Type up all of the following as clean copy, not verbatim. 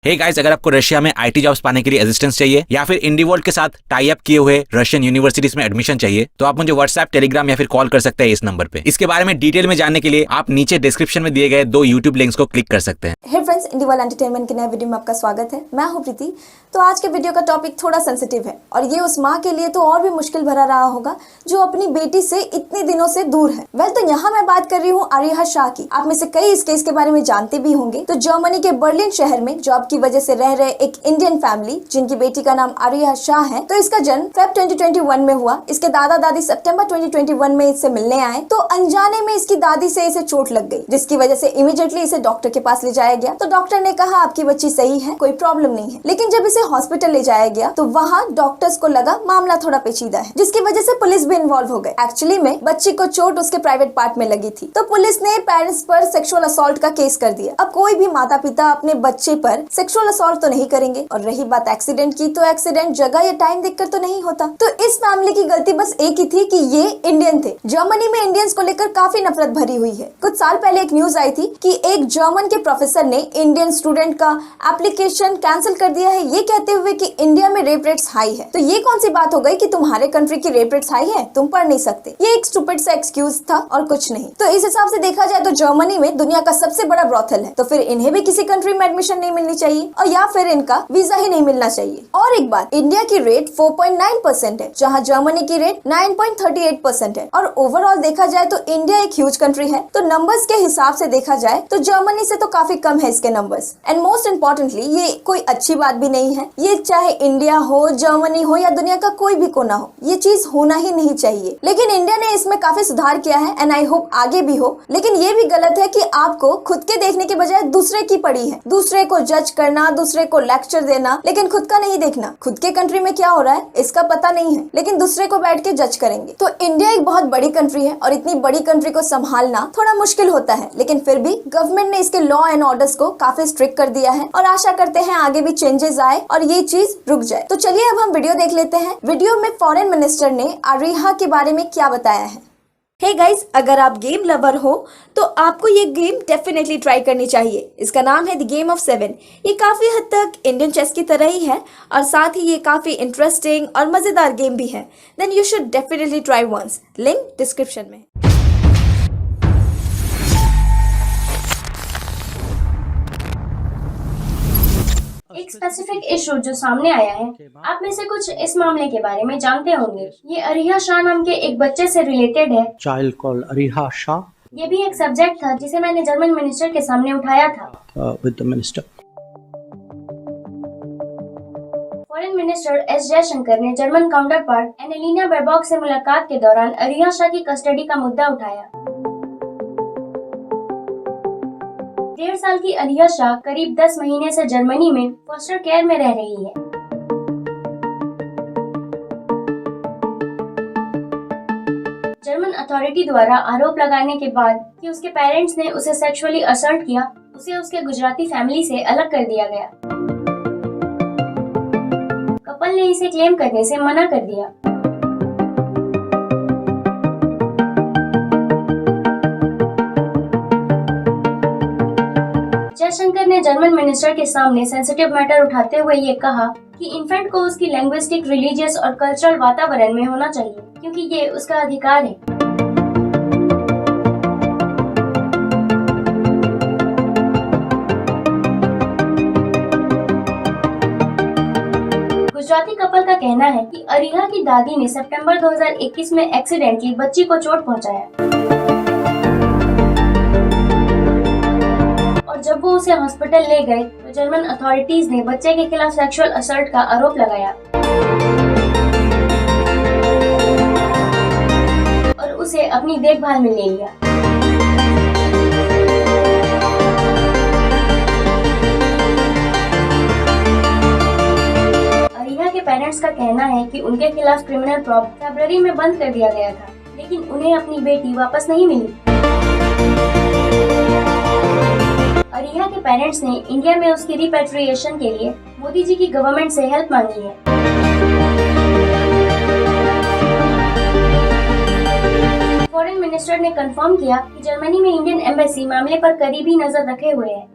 Hey guys, अगर आपको Russia में आईटी जॉब्स पाने के लिए असिस्टेंस चाहिए या फिर इंडीवर्ल्ड के साथ टाई अप किए हुए रशियन यूनिवर्सिटीज में एडमिशन चाहिए तो आप मुझे व्हाट्सएप, टेलीग्राम या फिर कॉल कर सकते हैं इस नंबर पे। इसके बारे में डिटेल में जानने के लिए आप नीचे डिस्क्रिप्शन में दिए गए 2 यूट्यूब लिंक्स को क्लिक कर सकते हैं। हे फ्रेंड्स, इंडीवर्ल्ड एंटरटेनमेंट के नए वीडियो में आपका स्वागत है। मैं हूं प्रीति। तो आज के वीडियो का टॉपिक थोड़ा सेंसिटिव है और ये उस माँ के लिए तो और भी मुश्किल भरा रहा होगा जो अपनी बेटी से इतने दिनों से दूर है। तो यहाँ मैं बात कर रही हूँ आरिहा शाह की। आप में से कई इस केस के बारे में जानते भी होंगे। तो जर्मनी के बर्लिन शहर में जॉब की वजह से रह रहे एक इंडियन फैमिली जिनकी बेटी का नाम आरिहा शाह है, तो इसका जन्म फेब 2021 में हुआ। इसके दादा दादी सितंबर 2021 में इससे मिलने आए तो अनजाने में इसकी दादी से इसे चोट लग गई, जिसकी वजह से इमीडिएटली इसे डॉक्टर के पास ले जाया गया। तो डॉक्टर ने कहा आपकी बच्ची सही है, कोई प्रॉब्लम नहीं है। लेकिन जब इसे हॉस्पिटल ले जाया गया तो वहाँ डॉक्टर्स को लगा मामला थोड़ा पेचीदा है, जिसकी वजह से पुलिस भी इन्वॉल्व हो गए। एक्चुअली में बच्ची को चोट उसके प्राइवेट पार्ट में लगी थी, तो पुलिस ने पेरेंट्स पर सेक्सुअल असॉल्ट का केस कर दिया। अब कोई भी माता पिता अपने बच्चे पर सेक्सुअल असॉल्ट तो नहीं करेंगे। और रही बात एक्सीडेंट की, तो एक्सीडेंट जगह या टाइम देखकर तो नहीं होता। तो इस फैमिली की गलती बस एक ही थी कि ये इंडियन थे। जर्मनी में इंडियंस को लेकर काफी नफरत भरी हुई है। कुछ साल पहले एक न्यूज आई थी कि एक जर्मन के प्रोफेसर ने इंडियन स्टूडेंट का एप्लीकेशन कैंसिल कर दिया है, ये कहते हुए कि इंडिया में रेप रेट्स हाई है। तो ये कौन सी बात हो गई कि तुम्हारे कंट्री की रेप रेट्स हाई है, तुम पढ़ नहीं सकते। ये एक स्टूपिड सा एक्सक्यूज था और कुछ नहीं। तो इस हिसाब से देखा जाए तो जर्मनी में दुनिया का सबसे बड़ा ब्रॉथल है, तो फिर इन्हें भी किसी कंट्री में एडमिशन नहीं मिलनी चाहिए और या फिर इनका वीजा ही नहीं मिलना चाहिए। और एक बात, इंडिया की रेट 4.9% है, जहां जर्मनी की रेट 9.38% है। और ओवरऑल देखा जाए तो इंडिया एक ह्यूज कंट्री है, तो नंबर्स के हिसाब से देखा जाए तो जर्मनी से तो काफी कम है इसके नंबर्स। एंड मोस्ट इम्पोर्टेंटली ये कोई अच्छी बात भी नहीं है। ये चाहे इंडिया हो, जर्मनी हो या दुनिया का कोई भी कोना हो, ये चीज होना ही नहीं चाहिए। लेकिन इंडिया ने इसमें काफी सुधार किया है एंड आई होप आगे भी हो। लेकिन ये भी गलत है कि आपको खुद के देखने के बजाय दूसरे की पड़ी है, दूसरे को जज करना, दूसरे को लेक्चर देना, लेकिन खुद का नहीं देखना। खुद के कंट्री में क्या हो रहा है इसका पता नहीं है, लेकिन दूसरे को बैठ के जज करेंगे। तो इंडिया एक बहुत बड़ी कंट्री है और इतनी बड़ी कंट्री को संभालना थोड़ा मुश्किल होता है, लेकिन फिर भी गवर्नमेंट ने इसके लॉ एंड ऑर्डर्स को काफी स्ट्रिक्ट कर दिया है और आशा करते हैं आगे भी चेंजेस आए और ये चीज रुक जाए। तो चलिए अब हम वीडियो देख लेते हैं। वीडियो में फॉरेन मिनिस्टर ने आरिहा के बारे में क्या बताया है। हे गाइस, अगर आप गेम लवर हो तो आपको ये गेम डेफिनेटली ट्राई करनी चाहिए। इसका नाम है द गेम ऑफ 7। ये काफी हद तक इंडियन चेस की तरह ही है और साथ ही ये काफी इंटरेस्टिंग और मजेदार गेम भी है। Then you should definitely try once. Link description में। एक स्पेसिफिक इशू जो सामने आया है, आप में से कुछ इस मामले के बारे में जानते होंगे। ये आरिहा शाह नाम के एक बच्चे से रिलेटेड है। Child called Ariha Shah. ये भी एक सब्जेक्ट था जिसे मैंने जर्मन मिनिस्टर के सामने उठाया था। With the minister. Foreign minister S Jaishankar ने जर्मन काउंटर पार्ट एनेलिना बेरबॉक से मुलाकात के दौरान आरिहा शाह की कस्टडी का मुद्दा उठाया। 1.5 साल की आरिहा शाह करीब 10 महीने से जर्मनी में फॉस्टर केयर में रह रही है। जर्मन अथॉरिटी द्वारा आरोप लगाने के बाद कि उसके पेरेंट्स ने उसे सेक्सुअली असल्ट किया, उसे उसके गुजराती फैमिली से अलग कर दिया गया। कपल ने इसे क्लेम करने से मना कर दिया। जयशंकर ने जर्मन मिनिस्टर के सामने सेंसिटिव मैटर उठाते हुए ये कहा कि इन्फेंट को उसकी लैंग्विस्टिक, रिलीजियस और कल्चरल वातावरण में होना चाहिए, क्योंकि ये उसका अधिकार है। गुजराती कपल का कहना है कि आरिहा की दादी ने सितंबर 2021 में एक्सीडेंटली बच्ची को चोट पहुंचाया और जब वो उसे हॉस्पिटल ले गए तो जर्मन अथॉरिटीज ने बच्चे के खिलाफ सेक्सुअल असल्ट का आरोप लगाया और उसे अपनी देखभाल में ले लिया। आरिहा के पेरेंट्स का कहना है कि उनके खिलाफ क्रिमिनल प्रॉब फरवरी में बंद कर दिया गया था, लेकिन उन्हें अपनी बेटी वापस नहीं मिली। आरिहा के पेरेंट्स ने इंडिया में उसकी रिपेट्रिएशन के लिए मोदी जी की गवर्नमेंट से हेल्प मांगी है। फॉरेन मिनिस्टर ने कंफर्म किया कि जर्मनी में इंडियन एम्बेसी मामले पर करीबी नजर रखे हुए है।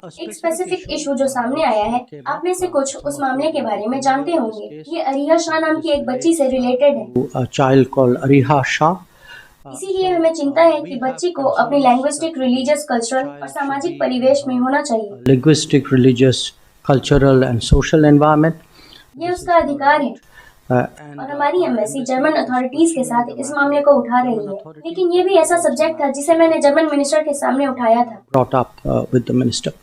एक स्पेसिफिक इशू जो सामने आया है, आप में से कुछ उस मामले के बारे में जानते होंगे। ये अरिहा शाह नाम की एक बच्ची से रिलेटेड है। A child called Ariha Shah. इसीलिए हमें चिंता है कि बच्ची को अपनी लैंग्विस्टिक, रिलीजियस, कल्चरल और सामाजिक परिवेश में होना चाहिए। Linguistic, religious, cultural and social environment. ये उसका अधिकार है और हमारी एम्बेसी जर्मन अथॉरिटीज के साथ इस मामले को उठा रही है। लेकिन ये भी ऐसा सब्जेक्ट था जिसे मैंने जर्मन मिनिस्टर के सामने उठाया था। Brought up with the minister.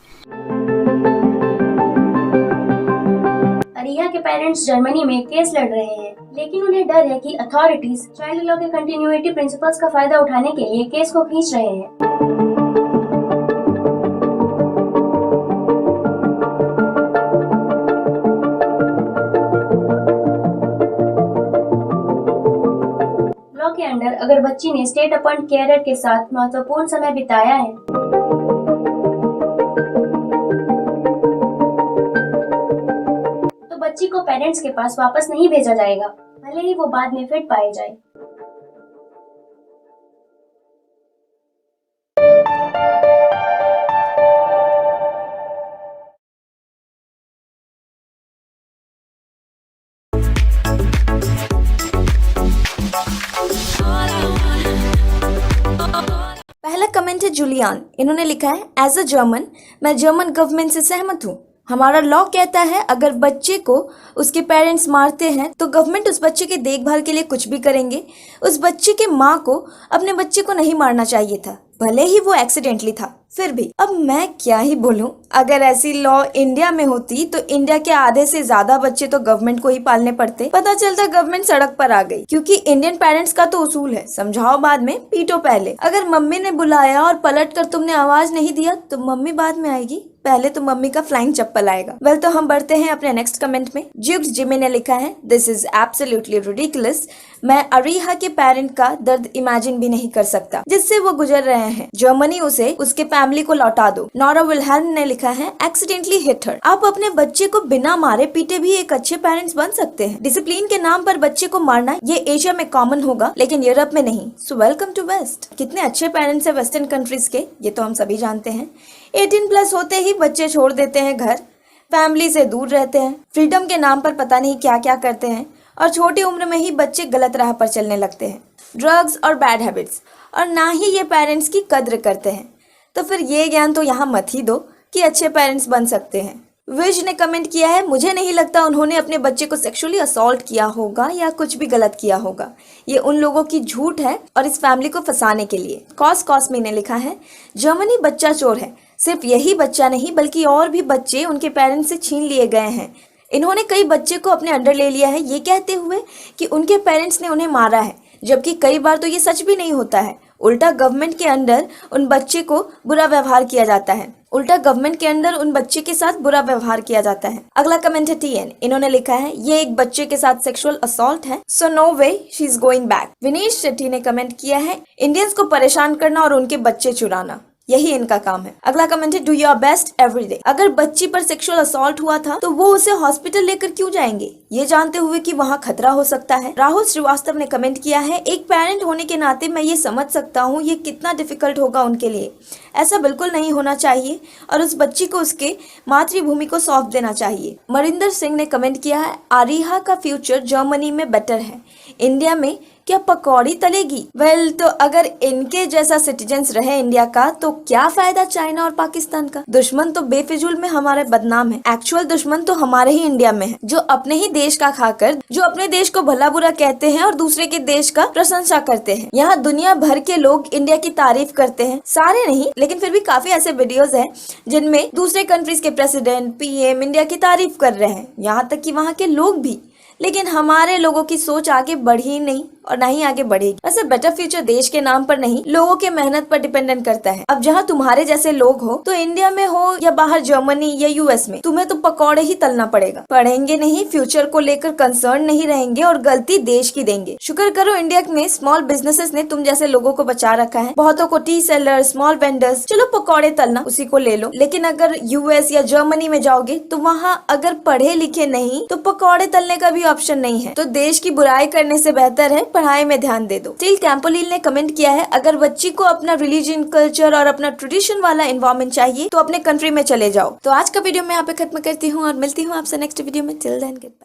Ariha के पेरेंट्स जर्मनी में केस लड़ रहे हैं, लेकिन उन्हें डर है कि अथॉरिटीज चाइल्ड लॉ के कंटिन्यूटी प्रिंसिपल्स का फायदा उठाने के लिए केस को खींच रहे हैं। लॉ के अंडर अगर बच्ची ने स्टेट अपॉइंट केयरर के साथ महत्वपूर्ण समय बिताया है तो बच्ची को पेरेंट्स के पास वापस नहीं भेजा जाएगा, भले ही वो बाद में फिट पाए जाए। पहला कमेंट है जुलियान। इन्होंने लिखा है, एज अ जर्मन मैं जर्मन गवर्नमेंट से सहमत हूँ। हमारा लॉ कहता है अगर बच्चे को उसके पेरेंट्स मारते हैं तो गवर्नमेंट उस बच्चे की देखभाल के लिए कुछ भी करेंगे। उस बच्चे के माँ को अपने बच्चे को नहीं मारना चाहिए था, भले ही वो एक्सीडेंटली था। फिर भी अब मैं क्या ही बोलूं, अगर ऐसी लॉ इंडिया में होती तो इंडिया के आधे से ज्यादा बच्चे तो गवर्नमेंट को ही पालने पड़ते। पता चलता गवर्नमेंट सड़क पर आ गई, क्योंकि इंडियन पेरेंट्स का तो उसूल है, समझाओ बाद में, पीटो पहले। अगर मम्मी ने बुलाया और पलट कर तुमने आवाज नहीं दिया तो मम्मी बाद में आएगी, पहले तो मम्मी का फ्लाइंग चप्पल आएगा। वेल, तो हम बढ़ते हैं अपने नेक्स्ट कमेंट में। ज्यूक्स जिमी ने लिखा है, दिस इज एब्सोल्युटली रिडिकुलस। मैं अरिहा के पेरेंट का दर्द इमेजिन भी नहीं कर सकता जिससे वो गुजर रहे हैं। जर्मनी उसे उसके फैमिली को लौटा दो। नोरा विल्हेल्म ने लिखा है, एक्सीडेंटली हिट हर। आप अपने बच्चे को बिना मारे पीटे भी एक अच्छे पेरेंट्स बन सकते हैं। डिसिप्लिन के नाम पर बच्चे को मारना ये एशिया में कॉमन होगा, लेकिन यूरोप में नहीं। So welcome to West. कितने अच्छे पेरेंट्स है वेस्टर्न कंट्रीज के, ये तो हम सभी जानते हैं। 18+ होते ही बच्चे छोड़ देते हैं घर, फैमिली से दूर रहते हैं, फ्रीडम के नाम पर पता नहीं क्या क्या करते हैं, और छोटी उम्र में ही बच्चे गलत राह पर चलने लगते हैं, ड्रग्स और बैड हैबिट्स, और ना ही ये पेरेंट्स की कद्र करते हैं। तो फिर ये ज्ञान तो यहाँ मत ही दो कि अच्छे पेरेंट्स बन सकते हैं। विज ने कमेंट किया है, मुझे नहीं लगता उन्होंने अपने बच्चे को सेक्सुअली असॉल्ट किया होगा या कुछ भी गलत किया होगा। ये उन लोगों की झूठ है और इस फैमिली को फंसाने के लिए। कॉस्मी ने लिखा है, जर्मनी बच्चा चोर है। सिर्फ यही बच्चा नहीं बल्कि और भी बच्चे उनके पेरेंट्स से छीन लिए गए हैं। इन्होंने कई बच्चे को अपने अंडर ले लिया है, ये कहते हुए कि उनके पेरेंट्स ने उन्हें मारा है, जबकि कई बार तो ये सच भी नहीं होता है। उल्टा गवर्नमेंट के अंडर उन बच्चे को बुरा व्यवहार किया जाता है। के साथ बुरा व्यवहार किया जाता है। अगला कमेंट है TN। इन्होंने लिखा है, ये एक बच्चे के साथ सेक्सुअल असॉल्ट है, so no way she is going back. Vinish Shetty ने कमेंट किया है, इंडियंस को परेशान करना और उनके बच्चे चुराना, यही इनका काम है। अगला कमेंट है, do your best every day. अगर बच्ची पर सेक्सुअल असॉल्ट हुआ था तो वो उसे हॉस्पिटल लेकर क्यों जाएंगे, ये जानते हुए कि वहाँ खतरा हो सकता है। राहुल श्रीवास्तव ने कमेंट किया है, एक पेरेंट होने के नाते मैं ये समझ सकता हूँ ये कितना डिफिकल्ट होगा उनके लिए। ऐसा बिल्कुल नहीं होना चाहिए और उस बच्ची को उसके मातृभूमि को सौंप देना चाहिए। मरिंदर सिंह ने कमेंट किया है, आरिहा का फ्यूचर जर्मनी में बेटर है, इंडिया में क्या पकौड़ी तलेगी। वेल, तो अगर इनके जैसा सिटीजन्स रहे इंडिया का तो क्या फायदा चाइना और पाकिस्तान का। दुश्मन तो बेफिजूल में हमारे बदनाम है, एक्चुअल दुश्मन तो हमारे ही इंडिया में है, जो अपने ही देश का खाकर जो अपने देश को भला बुरा कहते हैं और दूसरे के देश का प्रशंसा करते हैं। यहाँ दुनिया भर के लोग इंडिया की तारीफ करते हैं, सारे नहीं लेकिन फिर भी काफी ऐसे वीडियोस हैं जिनमें दूसरे कंट्रीज के प्रेसिडेंट, PM इंडिया की तारीफ कर रहे हैं, यहाँ तक कि वहाँ के लोग भी। लेकिन हमारे लोगों की सोच आगे बढ़ी नहीं और ना ही आगे बढ़ेगी। वैसे बेटर फ्यूचर देश के नाम पर नहीं, लोगों के मेहनत पर डिपेंडेंट करता है। अब जहाँ तुम्हारे जैसे लोग हो, तो इंडिया में हो या बाहर जर्मनी या US में, तुम्हें तो पकौड़े ही तलना पड़ेगा। पढ़ेंगे नहीं, फ्यूचर को लेकर कंसर्न नहीं रहेंगे और गलती देश की देंगे। शुक्र करो इंडिया में स्मॉल बिजनेसेस ने तुम जैसे लोगों को बचा रखा है। बहुतों को टी सेलर, स्मॉल वेंडर्स, चलो पकौड़े तलना उसी को ले लो। लेकिन अगर US या जर्मनी में जाओगे तो वहाँ अगर पढ़े लिखे नहीं तो पकौड़े तलने का भी ऑप्शन नहीं है। तो देश की बुराई करने से बेहतर है पढ़ाई में ध्यान दे दो। स्टील कैंपोलिन ने कमेंट किया है, अगर बच्ची को अपना रिलीजन, कल्चर और अपना ट्रेडिशन वाला एनवायरनमेंट चाहिए तो अपने कंट्री में चले जाओ। तो आज का वीडियो मैं यहाँ पे खत्म करती हूँ और मिलती हूँ आपसे नेक्स्ट वीडियो में। Till then, good bye.